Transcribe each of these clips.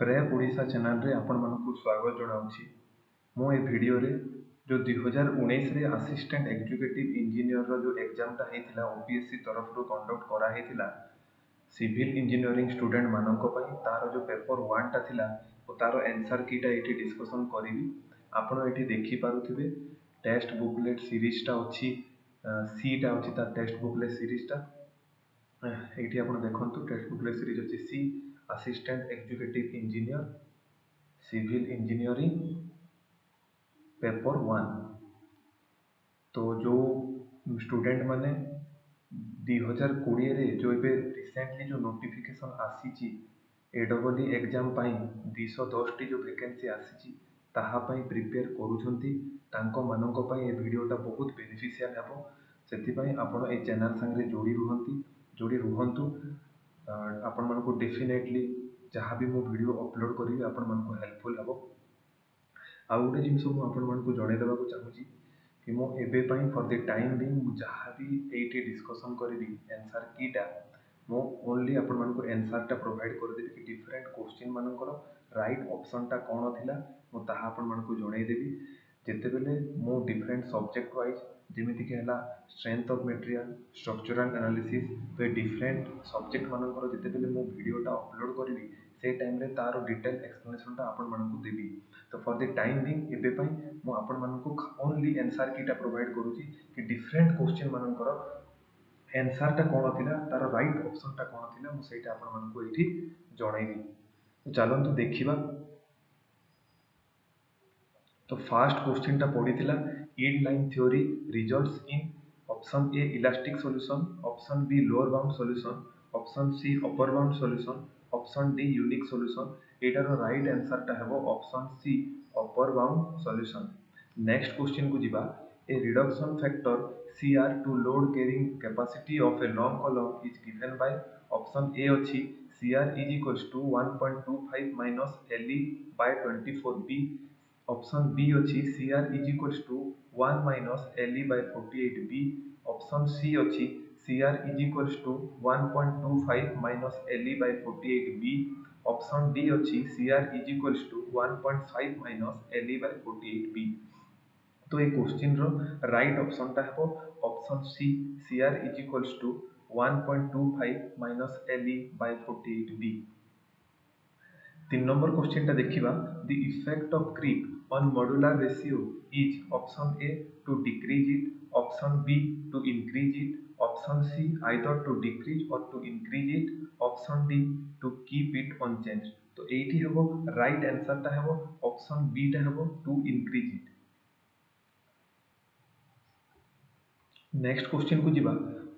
Prep Odisha channel रे आपण मानकु स्वागत जनाउछि। मो ए वीडियो रे जो 2019 रे असिस्टेंट एग्जीक्यूटिव इंजीनियर रो जो एग्जाम ता हेतिला ओपीएससी तरफ रो कंडक्ट करा हेतिला सिविल इंजीनियरिंग स्टूडेंट मानक पई तार जो पेपर 1 ता थिला ओ तार आंसर कीटा एठी डिस्कशन करिवि। आपण एठी देखि पारुथिबे टेस्ट बुकलेट सीरीज ता अछि, सी टा अछि ता टेस्ट बुकलेट सीरीज ता एठी आपण देखंतु टेस्ट बुकलेट सीरीज अछि C assistant executive engineer civil engineering paper 1। तो जो स्टूडेंट माने 2020 रे जो एबे रिसेंटली जो नोटिफिकेशन आसीची एडबली एग्जाम पाई 210 टी जो वैकेंसी आसीची ताहा पाई प्रिपेयर करूछंती तांको माननको पाई ए वीडियोटा बहुत बेनिफिशियल हेबो। सेति पाई आपण ए चैनल संगे जोड़ी रुहंतु। आपण मानको डेफिनेटली जहाँ भी मो वीडियो अपलोड करी आपण मानको हेल्पफुल हेबो। आ गोटे जिनस मु आपण मानको जणै देबाको चाहूची कि मो एबे पाई फॉर द टाइम बिंग मु जहाँ भी एठी डिस्कशन करिवि आंसर कीटा मो ओनली आपण मानको आंसर टा प्रोवाइड कर देबी कि डिफरेंट क्वेश्चन मानकर राइट ऑप्शन टा कोन थिला मो ताहा आपण मानको जणै देबी। जेते बेले मो डिफरेंट सब्जेक्ट वाइज जेमिति कि हला strength of material structural analysis तो डिफरेंट सब्जेक्ट मानकर जेते बेले मो वीडियोटा अपलोड करिवि से टाइम रे तारो डिटेल एक्सप्लेनेशन टा आपण मानको देबी। तो फॉर द टाइम बिंग एबे पई मो आपण मानको ओनली आंसर कीटा प्रोवाइड करूची कि डिफरेंट क्वेश्चन मानकर आंसर टा कोन थिला तारो राइट ऑप्शन टा कोन थिला मो सेटा आपण मानको एठी जणैबी। तो चलंतु देखिबा। तो फर्स्ट क्वेश्चन टा पड़ीथिला yield line theory results in option A elastic solution, option B lower bound solution, option C upper bound solution, option D unique solution. एटार राइट आंसर टा हेबो option C upper bound solution. Next question को जिबा a reduction factor CR to load carrying capacity of a long column is given by option A अछि CR is equals to 1.25 minus LE by 24B, option B अछि CR is equals to 1 minus LE by 48B, option C अछि CR is equals to 1.25 minus LE by 48B, option D अछि CR is equals to 1.5 minus LE by 48B। तो ये question रो right option टा हेबो option C CR is equals to 1.25 minus LE by 48B। 3 number question टा देखिबा the effect of creep on modular ratio is option A to decrease it, option B to increase it, option C either to decrease or to increase it, option D to keep it unchange. तो एठी हेबो right answer टा हेबो option B टा हेबो to increase it. Next question को जिबा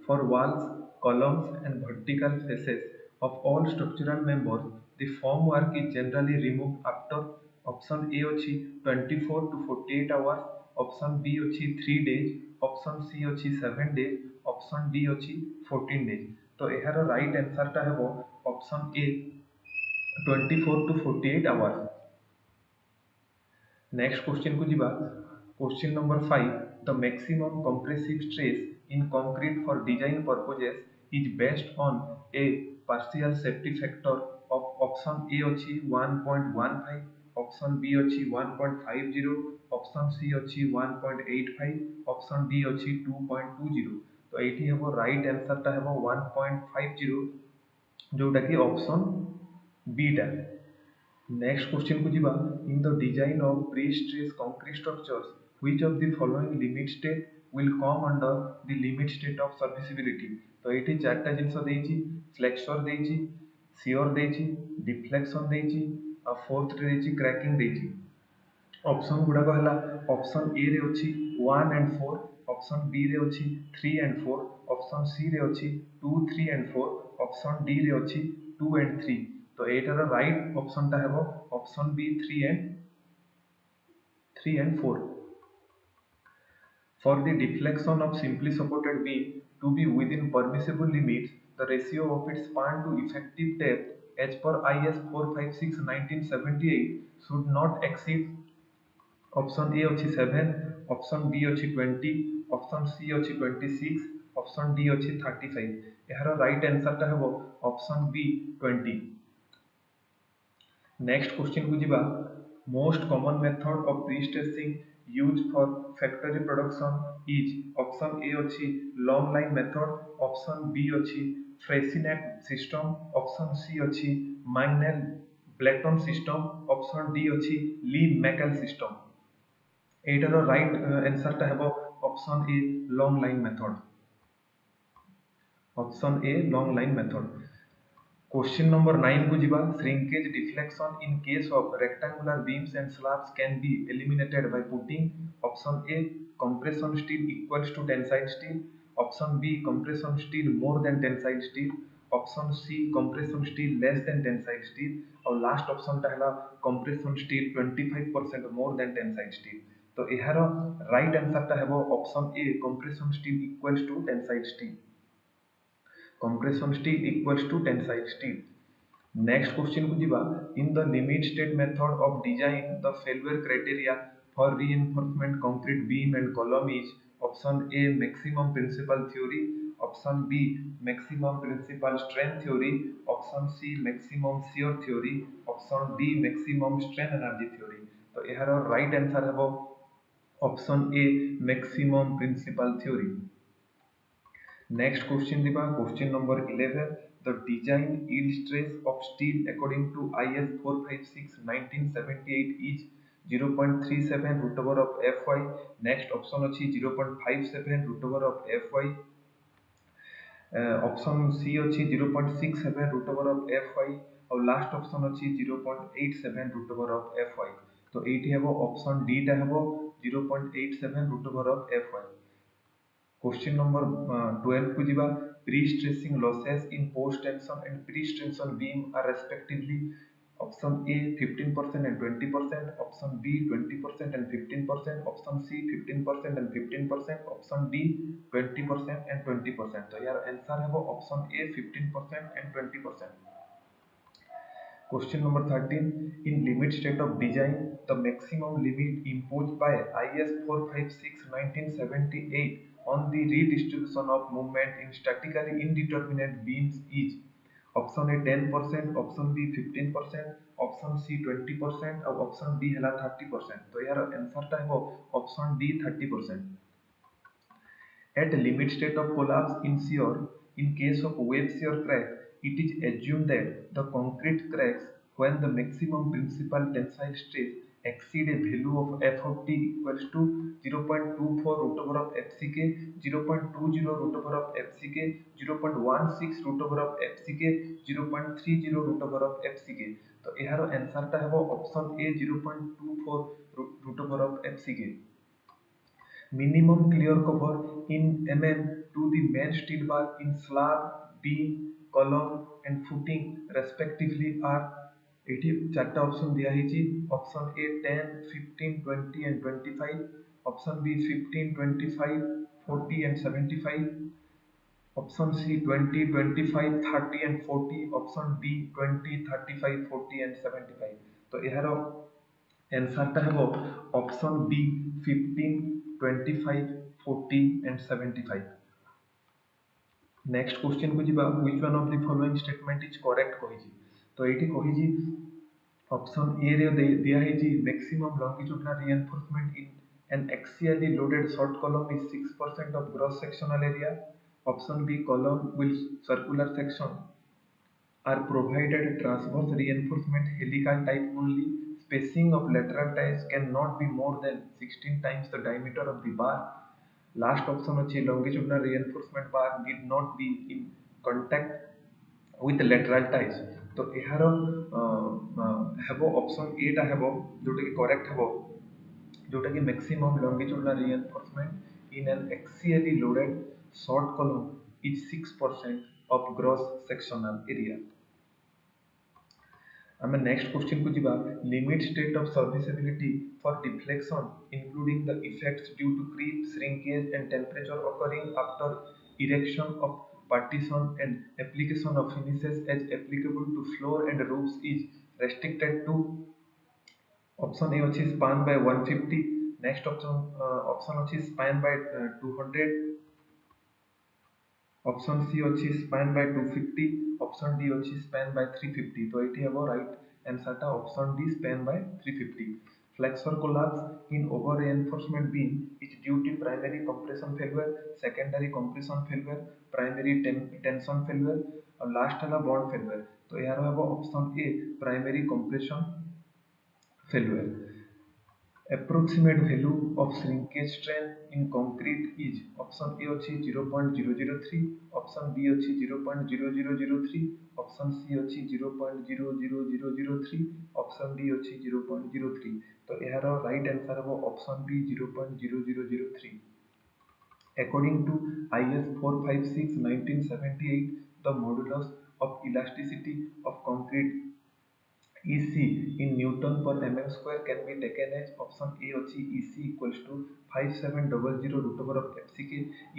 for walls columns and vertical faces of all structural members the formwork is generally removed after option A अछि 24 to 48 आवर्स, ऑप्शन बी अछि 3 days, option C अछि 7 days, option D अछि 14 days. तो एहार right answer टा हेबो option A 24 to 48 hours. Next question को जिबा question number 5 the maximum compressive stress in concrete for design purposes is based on A partial safety factor of option A अछि 1.15, option B अछि 1.50, option C अछि 1.85, option D अछि 2.20। तो एठी हेबो right answer टा हेबो 1.50 जोटा कि ऑप्शन बी टा। नेक्स्ट क्वेश्चन को जिबा in the design of pre-stress concrete structures which of the following limit state will come under the limit state of serviceability. तो एठी चारटा जिंस देइची फ्लेक्सर देइची, शियर देइची, डिफ्लेक्शन देइची आ फोर्थ रे देइची क्रैकिंग देइची। ऑप्शन गुडा कहला option A रे अछि 1 and 4, option B रे अछि 3 and 4, option C रे अछि 2 3 and 4, ऑप्शन डी रे अछि 2 and 3। तो एटार राइट ऑप्शन टा हेबो option B 3 and 4। For the deflection of simply supported beam to be within permissible limits, the ratio of its span to effective depth as per IS 456/1978 should not exceed option A अछि 7, option B अछि 20, option C अछि 26, option D अछि 35। एहार right answer टा हेबो option B 20। Next question को जीवा most common method of prestressing use for factory production is option A अच्छी long line method option B अच्छी फ्रेसिनेट सिस्टम ऑप्शन सी अच्छी Magnel Blaton system option D अच्छी Lee McCall system एटार right answer टा हेबो option A long line method option A long line method Question number 9 को जीवा shrinkage deflection in case of rectangular beams and slabs can be eliminated by putting option A compression steel equals to tensile steel option B compression steel more than tensile steel option C compression steel less than tensile steel और last option टा हैला compression steel 25% more than tensile steel तो एहार right answer टा हेबो option A compression steel equals to tensile steel compression steel equals to tensile steel. Next question को जीवा in the limit state method of design the failure criteria for reinforcement concrete beam and column is option A maximum principal theory option B maximum principal strength theory option C maximum shear theory option D maximum strain energy theory तो एहार right answer हेबो option ए maximum principal theory. Next question दिबा question number 11 the design yield stress of steel according to IS 456 1978 is 0.37 root over of Fy next option अछि 0.57 root over of Fy option C अछि 0.67 root over of Fy और last option अछि 0.87 root over of Fy तो एठी हेबो option D टा हेबो 0.87 root over of Fy. Question number 12 को जीवा pre-stressing losses in post-tension and pre-tension beam are respectively option A 15% and 20%, option B 20% and 15%, option C 15% and 15%, option D 20% and 20%. तो यार answer है वो option A 15% and 20%. Question number 13. In limit state of design, the maximum limit imposed by IS 456 1978 on the redistribution of moment in statically indeterminate beams is option A 10%, option B 15%, option C 20% और option D है 30%. तो यार answer टा है वो option D 30%. At limit state of collapse in shear, in case of wave shear crack, it is assumed that the concrete cracks when the maximum principal tensile stress exceed a value of f of t equals to 0.24 root over of fck, 0.20 root over of fck, 0.16 root over of fck, 0.30 root over of fck. तो यार answer टा है वो option A 0.24 root over of fck. Minimum clear cover in mm to the main steel bar in slab, beam, column and footing respectively are एठी चारटा option दिया है option A 10 15 20 and 25 option B 15 25 40 and 75 option C 20 25 30 and 40 option D 20 35 40 and 75 तो यार answer टा हेबो option B 15 25 40 and 75. Next question को जीवा which one of the following statement is correct कहिजी तो एठी कहिजी ऑप्शन ए रे दिया है जी maximum longitudinal reinforcement in an axially loaded short column is 6% of gross sectional area. Option B column with circular section are provided transverse reinforcement helical type only. Spacing of lateral ties cannot be more than 16 times the diameter of the bar. Last option अच्छी longitudinal reinforcement bar need not be in contact with lateral ties. तो एहार हेबो option ए टा हेबो जोटा कि correct हेबो जोटा कि maximum longitudinal reinforcement in an axially loaded short column is 6% of gross sectional area. आम नेक्स्ट क्वेश्चन को जीवा limit state of serviceability for deflection including the effects due to creep shrinkage and temperature occurring after erection of partition and application of finishes as applicable to floor and roofs is restricted to option A अछि span by 150 next option अछि span by 200 option C अछि span by 250 option D अछि span by 350 तो एठी हेबो right आंसरटा option D span by 350 flexor collapse in over reinforcement beam is due to primary compression failure secondary compression failure primary tension failure और last है bond failure तो यार है option A primary compression failure approximate value of shrinkage strength in concrete is option A ଅଛି 0.003 option B ଅଛି 0.0003 option C ଅଛି 0.00003 option D ଅଛି 0.03 ତ ଏହାର ରାଇଟ୍ ଆନ୍ସର ହେବ option B 0.0003 according to IS 456 1978 the modulus of elasticity of concrete EC in Newton per mm square can be taken as option A ଅଛି EC equals to 5700 root over of FCK,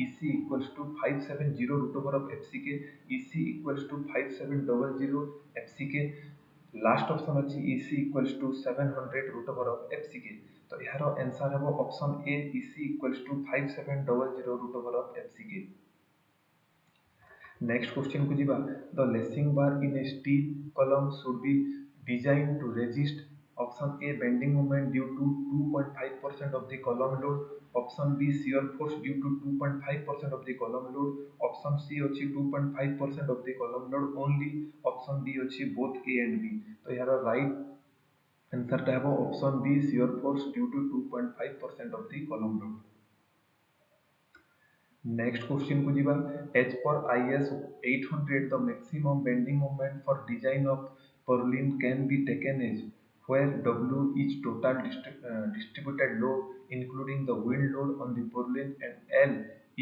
EC equals to 570 root over of FCK, EC equals to 5700 FCK, last option ଅଛି EC equals to 700 root over of FCK तो यार answer है option A EC equals to 5700 root over of FCK Next question को ଯିବା the lacing bar in a steel column should be designed to resist option A bending moment due to 2.5% of the column load option B shear force due to 2.5% of the column load option C ଅଛି 2.5% of the column load only option D ଅଛି both A and B तो यार right answer टा ହେବ option B shear force due to 2.5% of the column load Next question को ଯିବା as per IS 800 the maximum bending moment for design of purlin can be taken as where W is total distributed load including the wind load on the purlin and L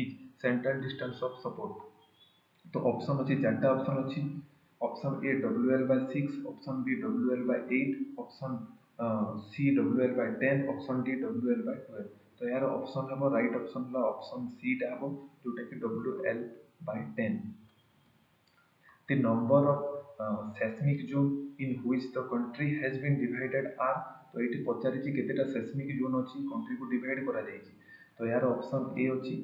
is central distance of support. तो option अच्छी चार्टा option अच्छी option A WL by 6 option B WL by 8 option C WL by 10 option D WL by 12 तो यार option है right option है option C टा है जोटा कि WL by 10 the number of seismic zone in which the country has been divided are तो ये पचारि केतेटा seismic zone अच्छी कंट्री को डिवाइड करा जायछि तो यार ऑप्शन ए अच्छी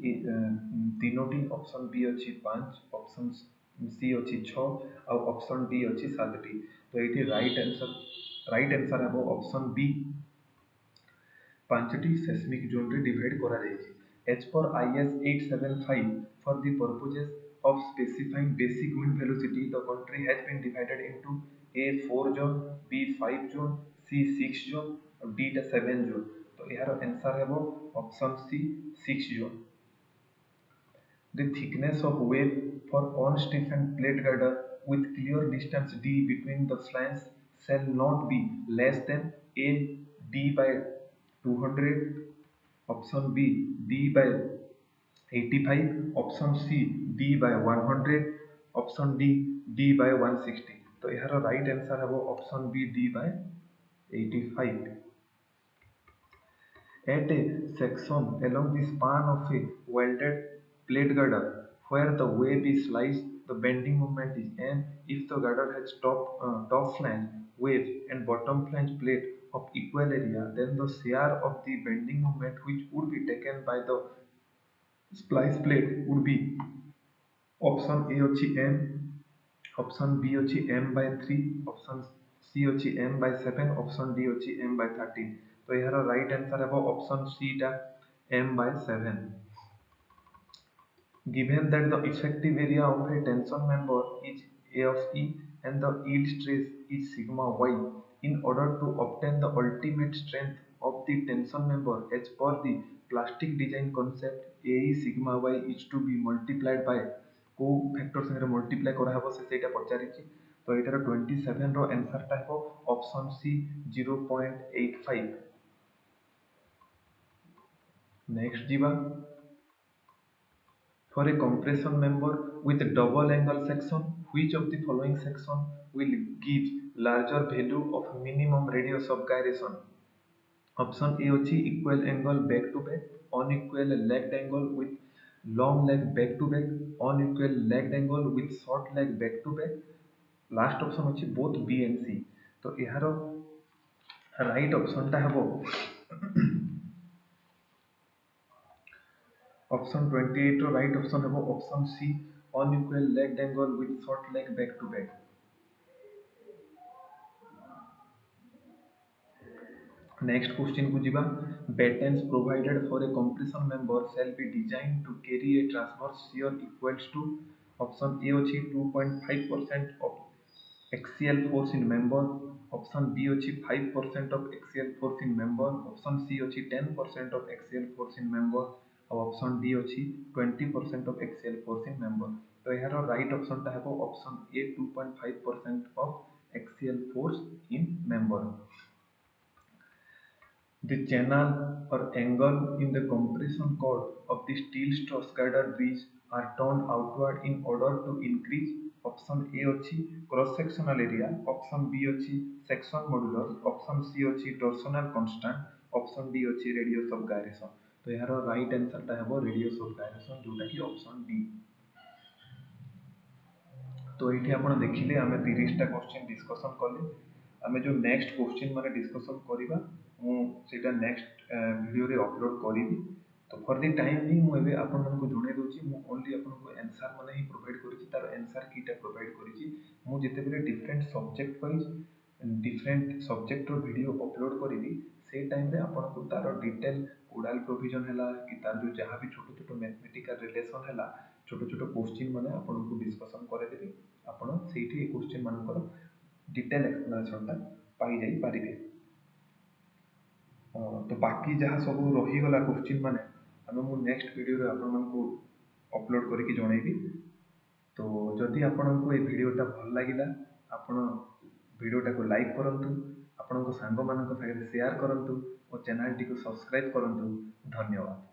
तीनोटी ऑप्शन बी अच्छी 5 ऑप्शन सी अच्छी 6 और ऑप्शन डी अच्छी 7टी तो ये राइट आंसर है ऑप्शन बी 5टी seismic zone रे डिवाइड करा जायछि as per IS 875 for the purposes of specifying basic wind velocity the country has been divided into A 4 zone B 5 zone C 6 zone और D 7 zone तो यार answer है option C 6 zone The thickness of wave for unstiffened plate girder with clear distance d between the flanges shall not be less than A d by 200 option B d by 85 option C D by 100 option D D by 160 तो यार right answer है option B D by 85 at a section along the span of a welded plate girder where the wave is sliced the bending moment is n if the girder has top flange wave and bottom flange plate of equal area then the share of the bending moment which would be taken by the splice plate would be option A अछि m option B अछि m by 3 option C अछि m by 7 option D अछि m by 13 तो यार right answer है option C टा m by 7 given that the effective area of a tension member is A of E and the yield stress is sigma y in order to obtain the ultimate strength of the tension member as per the plastic design concept AE sigma y is to be multiplied by को factor संगे multiply करा हबो से सेटा पचारिछि तो एटार 27 रो answer टा हबो ऑप्शन सी 0.85 नेक्स्ट जीवा For a compression member with double angle section, which of the following section will give larger value of minimum radius of gyration? Option A अछि equal angle back to back, unequal legged angle with long leg back to back, unequal legged angle with short leg back to back. Last option अछि both B and C. तो यार right option टा हबो option 28 रो right option है option C unequal legged angle with short leg back to back next question को जीवा battens provided for a compression member shall be design to carry a transverse shear equals to option A अछि 2.5% of axial force in member, option B ଅଛି 5% of axial force in member, option C ଅଛି 10% of axial force in member ଆଉ option D ଅଛି 20% of axial force in member। ତ ଏହାର right ଅପସନଟା ହେବ option A 2.5% of axial force in member। The channel or angle in the compression cord of the steel stress girder bridge are turned outward in order to increase option A ଅଛି cross sectional area, option B ଅଛି section modulus, option C ଅଛି torsional constant, option D ଅଛି radius of gyration। ତ ଏହାର right ଆନ୍ସରଟା ହେବ radius of gyration ଯୋଉଟା କି option D। तो ये आप देखिले आम 30टा क्वेश्चन डिस्कसन कले आम जो नेक्स्ट क्वेश्चन मैंने डिस्कसन करवा मुझे नेक्स्ट वीडियो रे अपलोड करी। तो फॉर द टाइम भी मुझे आपन को जणाई दूची मु ओनली आपन को आंसर माने ही प्रोवाइड करी तार आंसर कीटा प्रोवाइड करी मु जेते बेले different subject wise different subject रो वीडियो अपलोड करी से टाइम रे आपन को तार डिटेल कोडाल प्रोविजन हैला कि तार जो जहां भी छोटो छोटो मैथमेटिकल रिलेशन हैला छोटो छोटो क्वेश्चन माने आपन को डिस्कशन करे देबी आपण सेठी क्वेश्चन मानकर डिटेल एक्सप्लेनेशनटा पाई जाई पारिबे। तो बाकी जहाँ सब रहीगला क्वेश्चन माने आम मु नेक्स्ट वीडियो रे आपण मानकु अपलोड करके जणाइबी। तो जदि आपण को ये वीडियोटा भल लागिला आपण वीडियोटा को लाइक करंतु आपण सांग मान शेयर करंतु और चैनल टी को सब्सक्राइब करंतु। धन्यवाद।